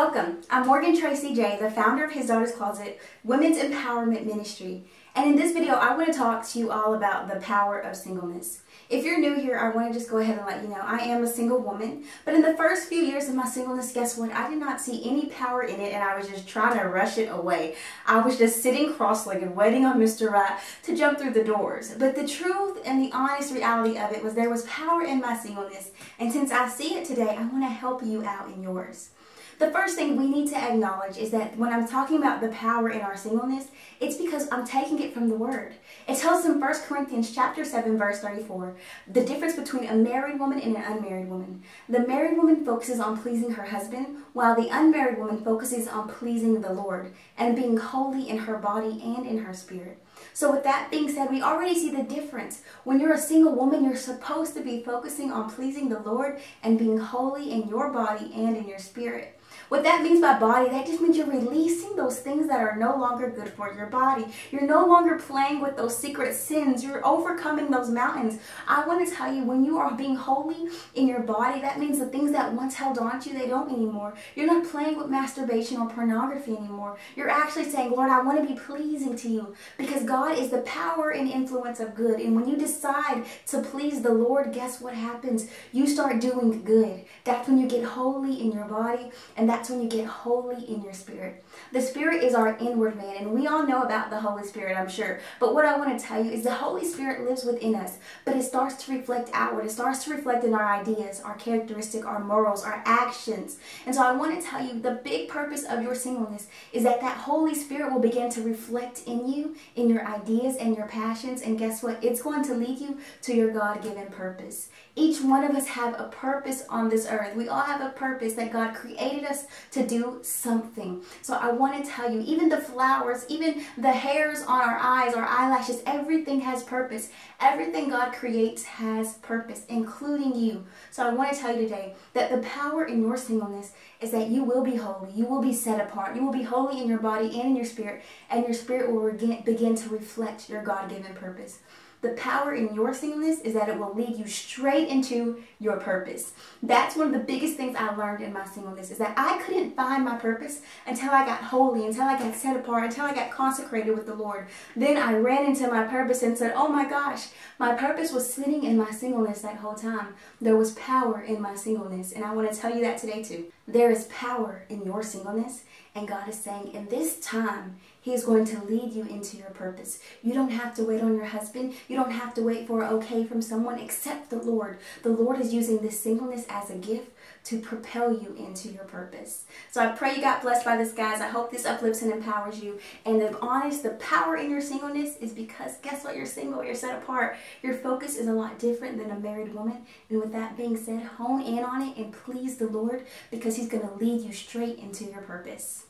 Welcome. I'm Morgan Tracy J, the founder of His Daughter's Closet Women's Empowerment Ministry. And in this video, I want to talk to you all about the power of singleness. If you're new here, I want to just go ahead and let you know I am a single woman. But in the first few years of my singleness, guess what? I did not see any power in it, and I was just trying to rush it away. I was just sitting cross-legged, waiting on Mr. Right to jump through the doors. But the truth and the honest reality of it was there was power in my singleness. And since I see it today, I want to help you out in yours. The first thing we need to acknowledge is that when I'm talking about the power in our singleness, it's because I'm taking it from the Word. It tells us in 1 Corinthians chapter 7, verse 34, the difference between a married woman and an unmarried woman. The married woman focuses on pleasing her husband, while the unmarried woman focuses on pleasing the Lord and being holy in her body and in her spirit. So with that being said, we already see the difference. When you're a single woman, you're supposed to be focusing on pleasing the Lord and being holy in your body and in your spirit. What that means by body, that just means you're releasing those things that are no longer good for your body. You're no longer playing with those secret sins. You're overcoming those mountains. I want to tell you, when you are being holy in your body, that means the things that once held on to you, they don't anymore. You're not playing with masturbation or pornography anymore. You're actually saying, Lord, I want to be pleasing to you, because God is the power and influence of good. And when you decide to please the Lord, guess what happens? You start doing good. That's when you get holy in your body, and that's when you get holy in your spirit. The Spirit is our inward man, and we all know about the Holy Spirit, I'm sure. But what I want to tell you is the Holy Spirit lives within us, but it starts to reflect outward. It starts to reflect in our ideas, our characteristics, our morals, our actions. And so I want to tell you, the big purpose of your singleness is that that Holy Spirit will begin to reflect in you, in your ideas and your passions. And guess what? It's going to lead you to your God-given purpose. Each one of us have a purpose on this earth. We all have a purpose that God created us to do something. So I want to tell you, even the flowers, even the hairs on our eyes, our eyelashes, everything has purpose. Everything God creates has purpose, including you. So I want to tell you today that the power in your singleness is that you will be holy. You will be set apart. You will be holy in your body and in your spirit, and your spirit will begin to reflect your God-given purpose. The power in your singleness is that it will lead you straight into your purpose. That's one of the biggest things I learned in my singleness, is that I couldn't find my purpose until I got holy, until I got set apart, until I got consecrated with the Lord. Then I ran into my purpose and said, oh my gosh, my purpose was sitting in my singleness that whole time. There was power in my singleness, and I want to tell you that today too. There is power in your singleness, and God is saying in this time, He is going to lead you into your purpose. You don't have to wait on your husband. You don't have to wait for okay from someone except the Lord. The Lord is using this singleness as a gift to propel you into your purpose. So I pray you got blessed by this, guys. I hope this uplifts and empowers you. And the power in your singleness is because, guess what? You're single. You're set apart. Your focus is a lot different than a married woman. And with that being said, hone in on it and please the Lord, because He's going to lead you straight into your purpose.